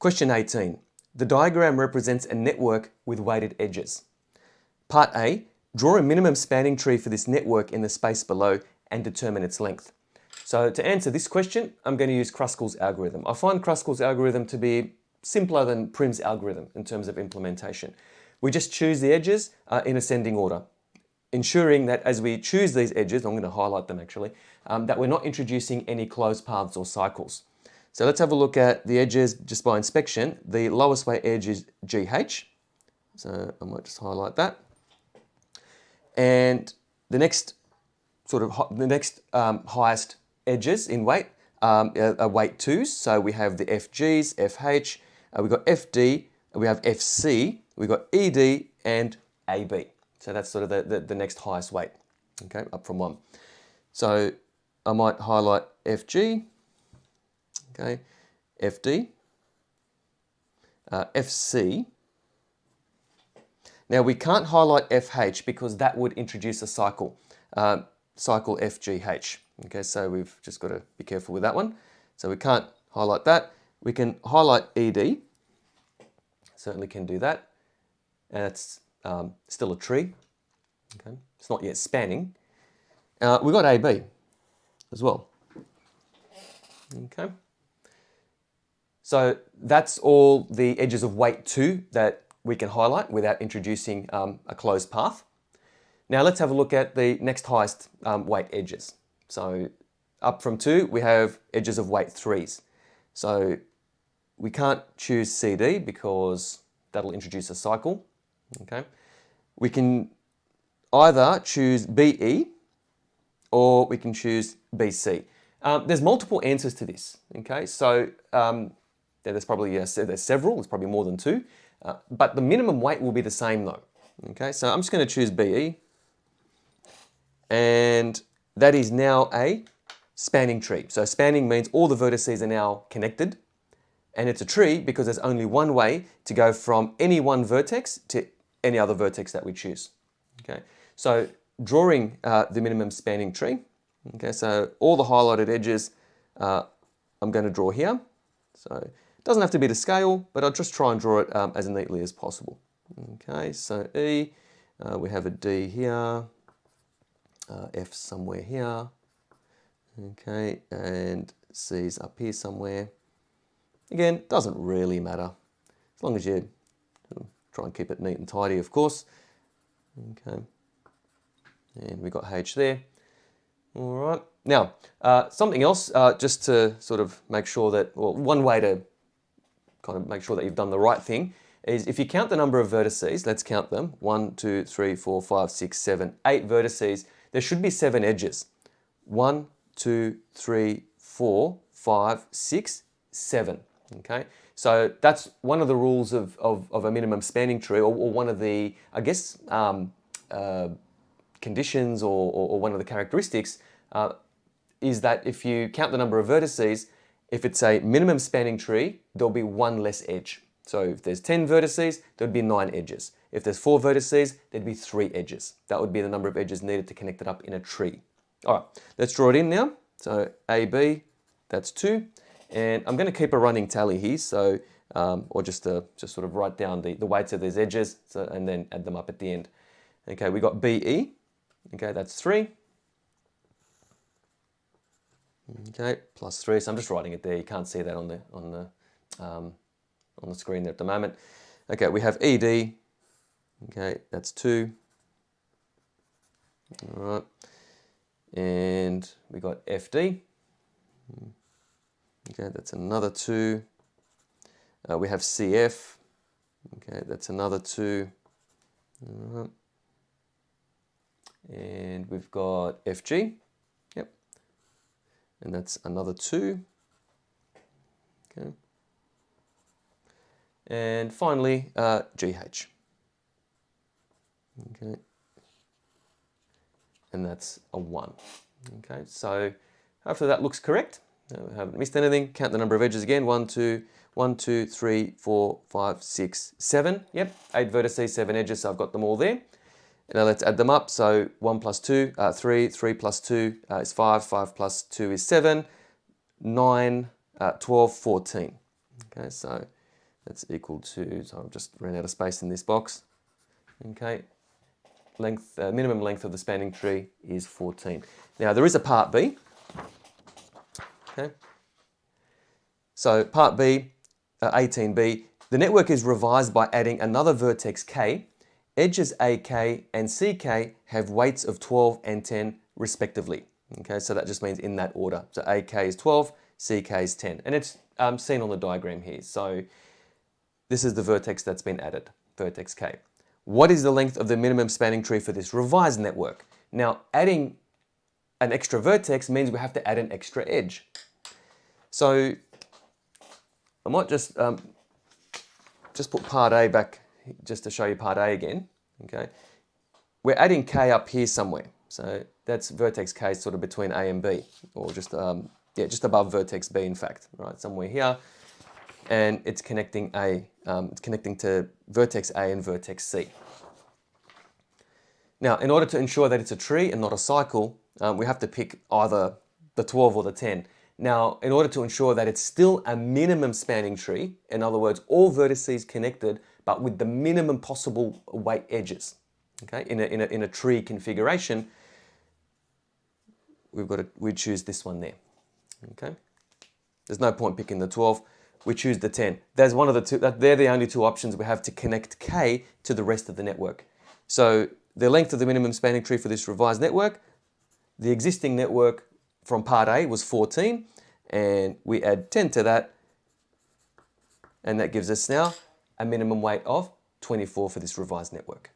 Question 18. The diagram represents a network with weighted edges. Part A, draw a minimum spanning tree for this network in the space below and determine its length. So to answer this question, I'm going to use Kruskal's algorithm. I find Kruskal's algorithm to be simpler than Prim's algorithm in terms of implementation. We just choose the edges in ascending order, ensuring that as we choose these edges, I'm going to highlight them actually, that we're not introducing any closed paths or cycles. So let's have a look at the edges just by inspection. The lowest weight edge is GH. So I might just highlight that. And the next highest edges in weight are weight 2s. So we have the FGs, FH, we've got FD, we have FC, we've got ED and AB. So that's sort of the next highest weight, okay, up from 1. So I might highlight FG, okay, FD, FC. Now we can't highlight FH because that would introduce a cycle, cycle FGH. Okay, so we've just got to be careful with that one. So we can't highlight that. We can highlight ED, certainly can do that. And it's still a tree, okay, it's not yet spanning. We've got AB as well, okay. So that's all the edges of weight 2 that we can highlight without introducing a closed path. Now let's have a look at the next highest weight edges. So up from 2, we have edges of weight 3s. So we can't choose CD because that'll introduce a cycle, okay. We can either choose BE or we can choose BC. There's multiple answers to this, okay. So there's probably, there's several, there's probably more than 2, but the minimum weight will be the same though, okay. So I'm just going to choose BE, and that is now a spanning tree. So spanning means all the vertices are now connected, and it's a tree because there's only one way to go from any one vertex to any other vertex that we choose, okay. So drawing the minimum spanning tree, okay, so all the highlighted edges I'm going to draw here. So it doesn't have to be to scale, but I'll just try and draw it as neatly as possible. Okay, so E, we have a D here, F somewhere here, okay, and C's up here somewhere. Again, doesn't really matter, as long as you try and keep it neat and tidy, of course. Okay, and we got H there. All right, now something else, just to sort of make sure that, well, one way to kind of make sure that you've done the right thing is if you count the number of vertices, let's count them, 1, 2, 3, 4, 5, 6, 7, 8 vertices, there should be 7 edges. 1, 2, 3, 4, 5, 6, 7, okay? So that's one of the rules of a minimum spanning tree, or one of the, I guess, conditions or one of the characteristics is that if you count the number of vertices, if it's a minimum spanning tree, there'll be 1 less edge. So if there's 10 vertices, there'd be 9 edges. If there's 4 vertices, there'd be 3 edges. That would be the number of edges needed to connect it up in a tree. All right, let's draw it in now. So AB, that's 2. And I'm going to keep a running tally here, so or just sort of write down the weights of these edges, so, and then add them up at the end. Okay, we got BE. Okay, that's 3. Okay, plus 3. So I'm just writing it there. You can't see that on the screen there at the moment. Okay, we have ED. Okay, that's 2. All right, and we got FD. Okay, that's another 2. We have CF. Okay, that's another 2. All right. And we've got FG. Yep. And that's another 2. Okay. And finally, GH. Okay. And that's a 1. Okay, so hopefully that looks correct. I haven't missed anything. Count the number of edges again. 1, 2, 3, 4, 5, 6, 7. Yep, 8 vertices, 7 edges, so I've got them all there. Now let's add them up. So 1 plus 2, 3, 3 plus 2 is 5, 5 plus 2 is 7, 9, 12, 14. Okay, so That's equal to, so I've just ran out of space in this box. Okay, length, minimum length of the spanning tree is 14. Now there is a part B. Okay, so part B, 18B, the network is revised by adding another vertex K. Edges AK and CK have weights of 12 and 10 respectively. Okay, so that just means in that order. So AK is 12, CK is 10, and it's seen on the diagram here. So this is the vertex that's been added, vertex K. What is the length of the minimum spanning tree for this revised network? Now, adding an extra vertex means we have to add an extra edge. So I might just put part A back just to show you part A again. Okay, we're adding K up here somewhere. So that's vertex K sort of between A and B, or just just above vertex B, in fact, right, somewhere here. And it's connecting it's connecting to vertex A and vertex C. Now, in order to ensure that it's a tree and not a cycle, we have to pick either the 12 or the 10. Now, in order to ensure that it's still a minimum spanning tree, in other words, all vertices connected, but with the minimum possible weight edges, okay, in a tree configuration, we choose this one there, okay? There's no point picking the 12. We choose the 10. There's one of the two. They're the only two options we have to connect K to the rest of the network. So the length of the minimum spanning tree for this revised network, the existing network from part A was 14, and we add 10 to that, and that gives us now a minimum weight of 24 for this revised network.